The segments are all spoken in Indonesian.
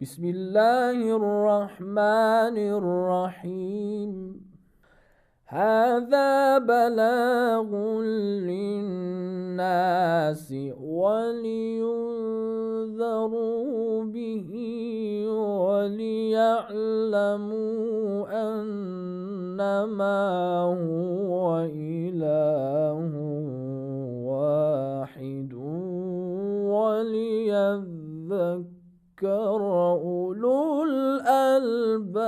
Bismillahirrahmanirrahim. Hadza balaghun linnasi waliyunzaru bihi waliya'lamu annama huwa ilahun wahidun waliyadhakkar ulul albab.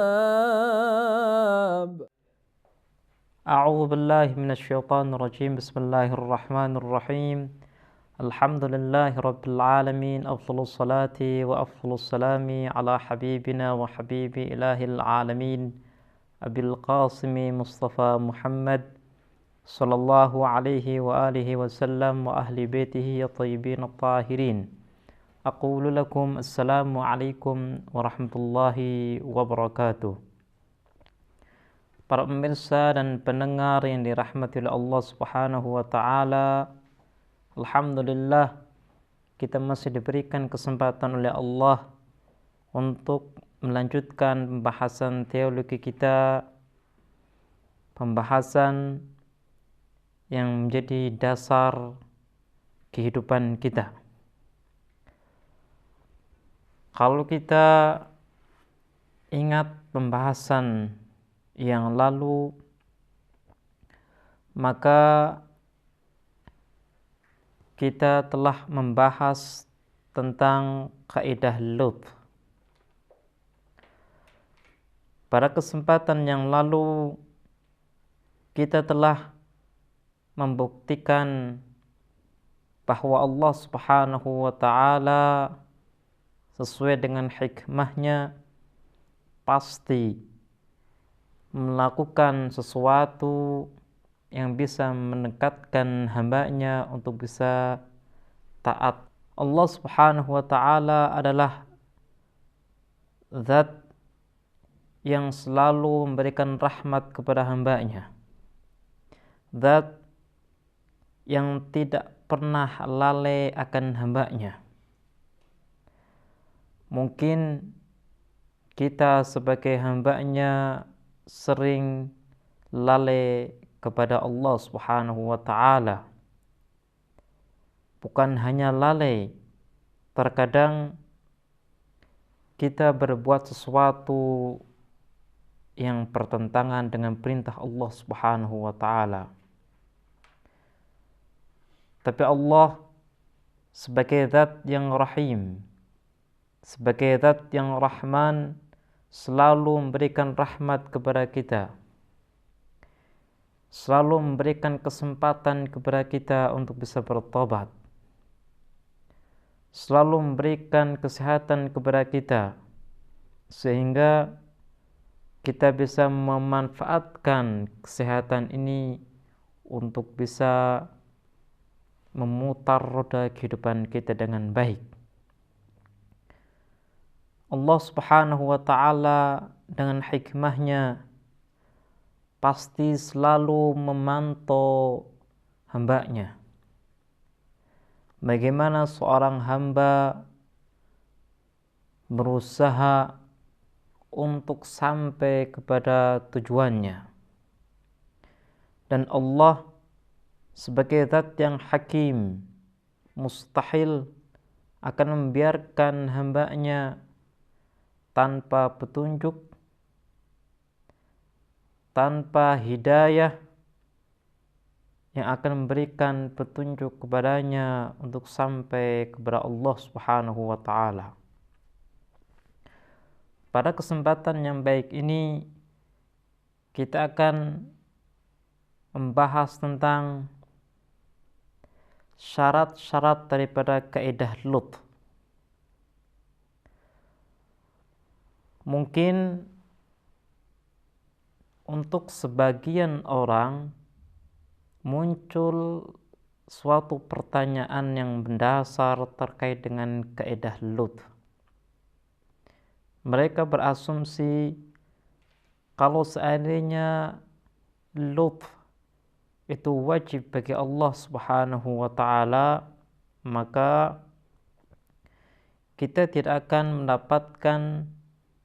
أعوذ بالله من الشيطان الرجيم. بسم الله الرحمن الرحيم. الحمد لله رب العالمين. أفضل الصلاة وأفضل السلام على حبيبنا وحبيب إله العالمين أبي القاسم مصطفى محمد صلى الله عليه وآله وسلم وأهل بيته الطيبين الطاهرين. أقول لكم السلام عليكم ورحمة الله وبركاته. Para pemirsa dan pendengar yang dirahmati oleh Allah Subhanahu wa taala, alhamdulillah kita masih diberikan kesempatan oleh Allah untuk melanjutkan pembahasan teologi kita, pembahasan yang menjadi dasar kehidupan kita. Kalau kita ingat pembahasan yang lalu, maka kita telah membahas tentang kaidah lutf. Pada kesempatan yang lalu kita telah membuktikan bahwa Allah Subhanahu wa taala sesuai dengan hikmahnya pasti melakukan sesuatu yang bisa mendekatkan hambanya untuk bisa taat. Allah Subhanahu wa ta'ala adalah zat yang selalu memberikan rahmat kepada hambanya, zat yang tidak pernah lalai akan hambanya. Mungkin kita sebagai hambanya sering lalai kepada Allah Subhanahu wa ta'ala. Bukan hanya lalai, terkadang kita berbuat sesuatu yang bertentangan dengan perintah Allah Subhanahu wa ta'ala. Tapi Allah sebagai zat yang rahim, sebagai zat yang rahman, selalu memberikan rahmat kepada kita, selalu memberikan kesempatan kepada kita untuk bisa bertobat, selalu memberikan kesehatan kepada kita, sehingga kita bisa memanfaatkan kesehatan ini untuk bisa memutar roda kehidupan kita dengan baik. Allah Subhanahu wa ta'ala dengan hikmahnya pasti selalu memantau hambanya. Bagaimana seorang hamba berusaha untuk sampai kepada tujuannya. Dan Allah sebagai zat yang hakim, mustahil akan membiarkan hambanya tanpa petunjuk, tanpa hidayah yang akan memberikan petunjuk kepadanya untuk sampai kepada Allah Subhanahu wa ta'ala. Pada kesempatan yang baik ini kita akan membahas tentang syarat-syarat daripada kaidah lutf. Mungkin untuk sebagian orang muncul suatu pertanyaan yang mendasar terkait dengan kaidah lutf. Mereka berasumsi kalau seandainya lutf itu wajib bagi Allah Subhanahu wa ta'ala, maka kita tidak akan mendapatkan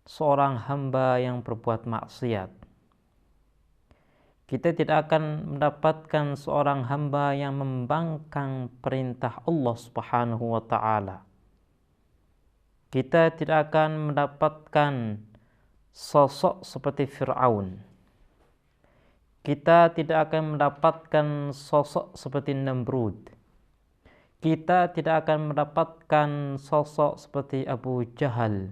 seorang hamba yang berbuat maksiat. Kita tidak akan mendapatkan seorang hamba yang membangkang perintah Allah Subhanahu wa taala. Kita tidak akan mendapatkan sosok seperti Fir'aun. Kita tidak akan mendapatkan sosok seperti Namrud. Kita tidak akan mendapatkan sosok seperti Abu Jahal.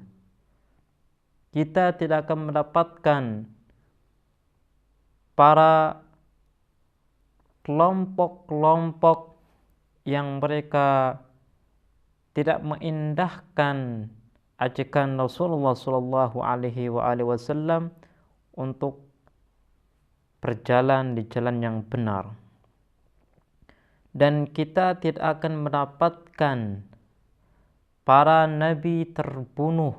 Kita tidak akan mendapatkan para kelompok-kelompok yang mereka tidak mengindahkan ajakan Rasulullah Shallallahu Alaihi Wasallam untuk berjalan di jalan yang benar. Dan kita tidak akan mendapatkan para nabi terbunuh.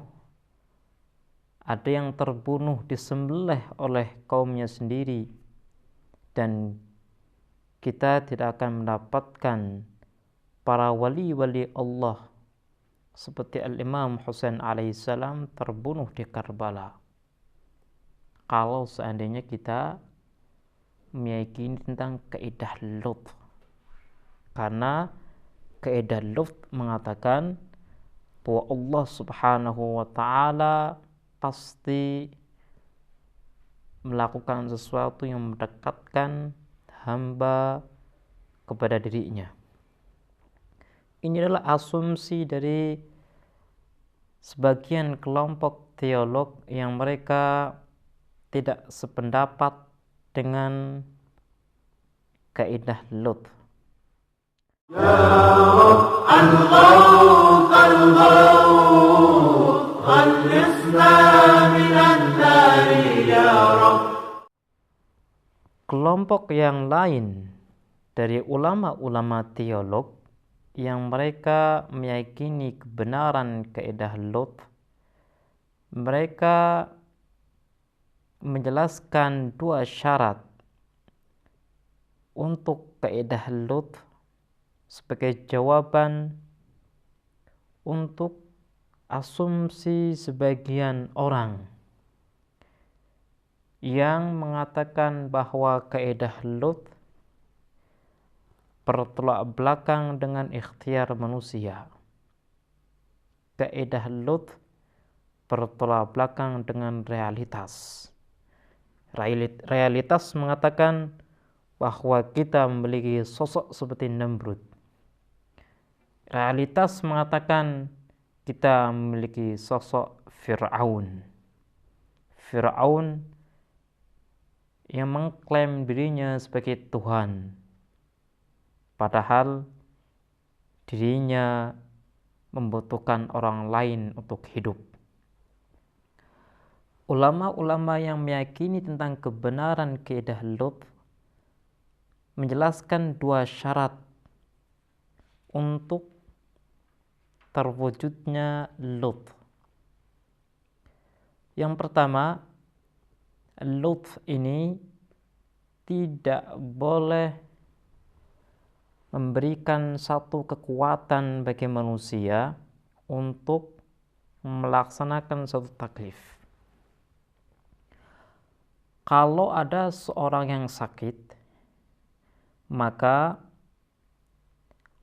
Ada yang terbunuh disembelih oleh kaumnya sendiri, dan kita tidak akan mendapatkan para wali-wali Allah seperti Al-Imam Husain alaihissalam terbunuh di Karbala. Kalau seandainya kita meyakini tentang kaidah Lut, karena kaidah Lut mengatakan bahwa Allah Subhanahu wa taala pasti melakukan sesuatu yang mendekatkan hamba kepada dirinya. Ini adalah asumsi dari sebagian kelompok teolog yang mereka tidak sependapat dengan kaidah Lut. Ya Rabb, al-Ghawth, al-Ghawth, khallisna minan nari ya Rabb. Kelompok yang lain dari ulama-ulama teolog yang mereka meyakini kebenaran kaidah Lut, mereka menjelaskan dua syarat untuk kaidah Lut sebagai jawaban untuk asumsi sebagian orang yang mengatakan bahwa kaidah Lut bertolak belakang dengan ikhtiar manusia. Kaidah Lut bertolak belakang dengan realitas. Realitas mengatakan bahwa kita memiliki sosok seperti Namrud. Realitas mengatakan kita memiliki sosok Fir'aun. Fir'aun yang mengklaim dirinya sebagai Tuhan, padahal dirinya membutuhkan orang lain untuk hidup. Ulama-ulama yang meyakini tentang kebenaran kaidah Lut menjelaskan dua syarat untuk terwujudnya Lut. Yang pertama, Lut ini tidak boleh memberikan satu kekuatan bagi manusia untuk melaksanakan suatu taklif. Kalau ada seorang yang sakit, maka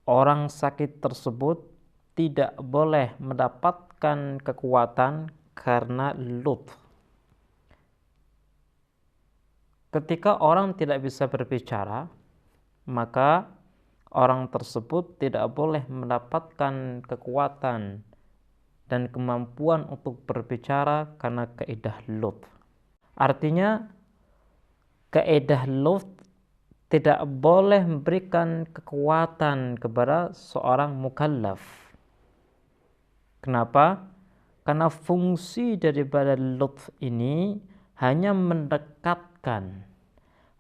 orang sakit tersebut tidak boleh mendapatkan kekuatan karena Lut. Ketika orang tidak bisa berbicara, maka orang tersebut tidak boleh mendapatkan kekuatan dan kemampuan untuk berbicara karena kaidah Lut. Artinya, kaidah Lut tidak boleh memberikan kekuatan kepada seorang mukallaf. Kenapa? Karena fungsi daripada Lut ini hanya mendekatkan,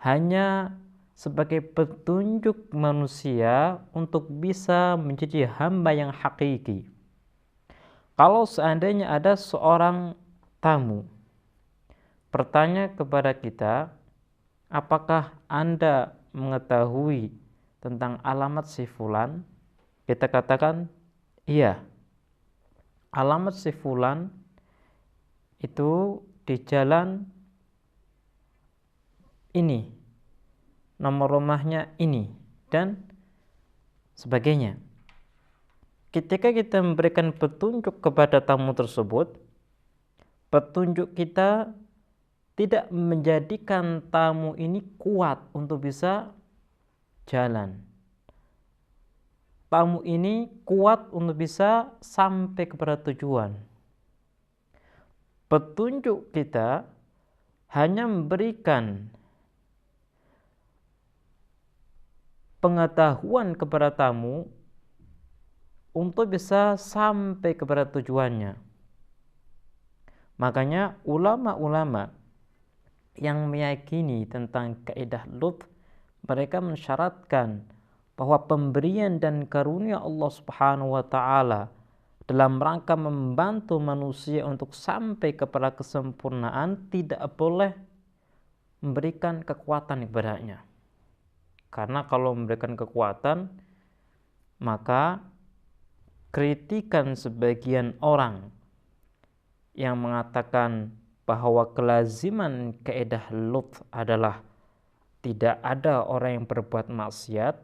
hanya sebagai petunjuk manusia untuk bisa menjadi hamba yang hakiki. Kalau seandainya ada seorang tamu bertanya kepada kita, apakah Anda mengetahui tentang alamat si fulan? Kita katakan, iya. alamat si fulan itu di jalan ini, nomor rumahnya ini, dan sebagainya. Ketika kita memberikan petunjuk kepada tamu tersebut, petunjuk kita tidak menjadikan tamu ini kuat untuk bisa jalan. Tamu ini kuat untuk bisa sampai kepada tujuan. Petunjuk kita hanya memberikan pengetahuan kepada tamu untuk bisa sampai kepada tujuannya. Makanya ulama-ulama yang meyakini tentang kaidah lutf, mereka mensyaratkan bahwa pemberian dan karunia Allah Subhanahu wa taala dalam rangka membantu manusia untuk sampai kepada kesempurnaan tidak boleh memberikan kekuatan kepadanya. Karena kalau memberikan kekuatan, maka kritikan sebagian orang yang mengatakan bahwa kelaziman kaidah lutf adalah tidak ada orang yang berbuat maksiat,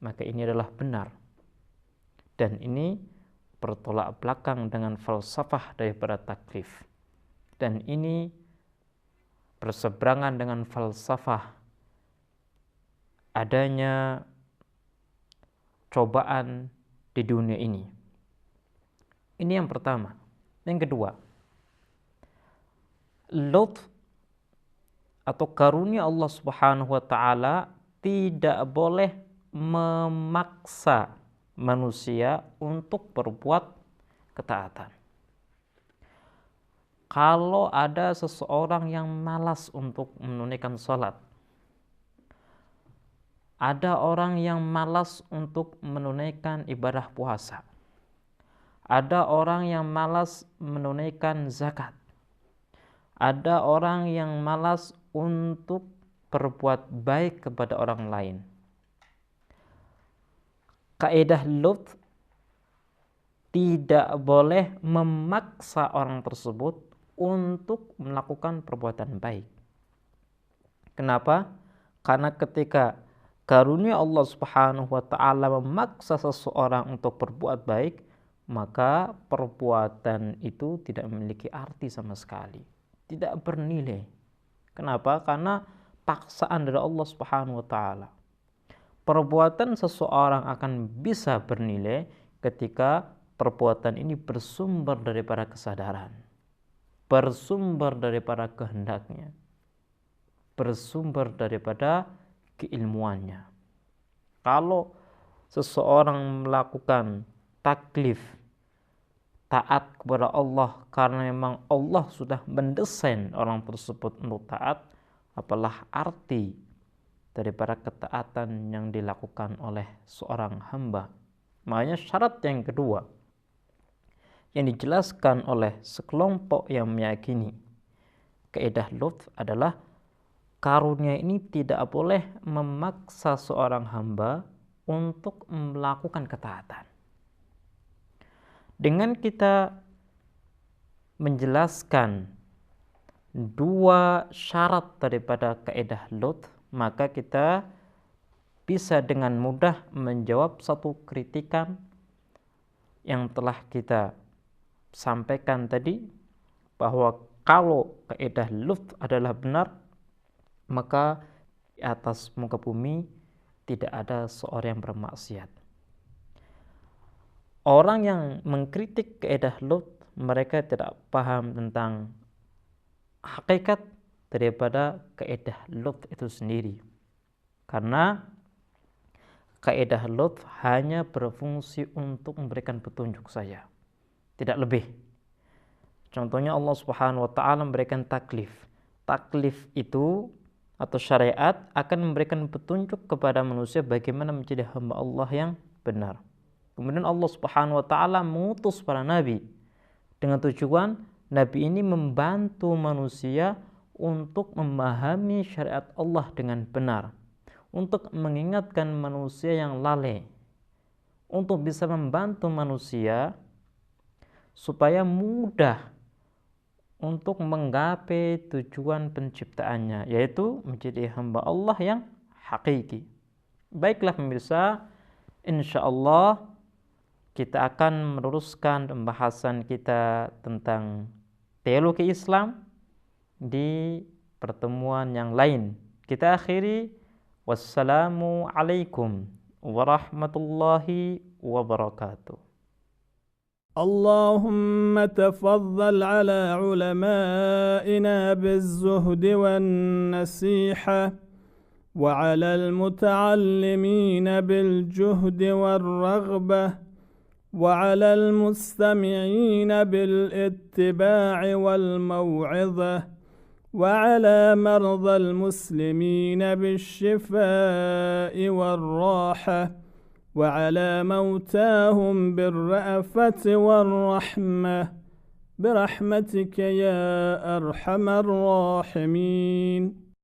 maka ini adalah benar. Dan ini bertolak belakang dengan falsafah daripada taklif. Dan ini berseberangan dengan falsafah adanya cobaan di dunia ini. Ini yang pertama. Yang kedua, lutf atau karunia Allah Subhanahu wa taala tidak boleh memaksa manusia untuk berbuat ketaatan. Kalau ada seseorang yang malas untuk menunaikan salat, ada orang yang malas untuk menunaikan ibadah puasa, ada orang yang malas menunaikan zakat, ada orang yang malas untuk berbuat baik kepada orang lain. Kaidah lutf tidak boleh memaksa orang tersebut untuk melakukan perbuatan baik. Kenapa? Karena ketika karunia Allah Subhanahu wa taala memaksa seseorang untuk berbuat baik, maka perbuatan itu tidak memiliki arti sama sekali, tidak bernilai. Kenapa? Karena paksaan dari Allah Subhanahu wa taala. Perbuatan seseorang akan bisa bernilai ketika perbuatan ini bersumber daripada kesadaran, bersumber daripada kehendaknya, bersumber daripada keilmuannya. Kalau seseorang melakukan taklif, taat kepada Allah karena memang Allah sudah mendesain orang tersebut untuk taat, apalah arti daripada ketaatan yang dilakukan oleh seorang hamba. Makanya syarat yang kedua yang dijelaskan oleh sekelompok yang meyakini kaidah lutf adalah karunia ini tidak boleh memaksa seorang hamba untuk melakukan ketaatan. Dengan kita menjelaskan dua syarat daripada kaidah lutf, maka kita bisa dengan mudah menjawab satu kritikan yang telah kita sampaikan tadi, bahwa kalau kaidah lutf adalah benar, maka di atas muka bumi tidak ada seorang yang bermaksiat. Orang yang mengkritik kaidah lutf, mereka tidak paham tentang hakikat daripada kaidah lutf itu sendiri. Karena kaidah lutf hanya berfungsi untuk memberikan petunjuk saja, tidak lebih. Contohnya Allah Subhanahu wa taala memberikan taklif. Taklif itu atau syariat akan memberikan petunjuk kepada manusia bagaimana menjadi hamba Allah yang benar. Kemudian Allah Subhanahu wa taala mengutus para nabi dengan tujuan nabi ini membantu manusia untuk memahami syariat Allah dengan benar, untuk mengingatkan manusia yang lalai, untuk bisa membantu manusia supaya mudah untuk menggapai tujuan penciptaannya, yaitu menjadi hamba Allah yang hakiki. Baiklah pemirsa, insya Allah kita akan meneruskan pembahasan kita tentang teologi Islam di pertemuan yang lain. Kita akhiri, wassalamu alaikum warahmatullahi wabarakatuh. اللهم تفضل على علمائنا بالزهد والنصيحة، وعلى المتعلمين بالجهد والرغبة، وعلى المستمعين بالاتباع والموعظة، وعلى مرضى المسلمين بالشفاء والراحة، وعلى موتاهم بالرأفة والرحمة، برحمتك يا أرحم الراحمين.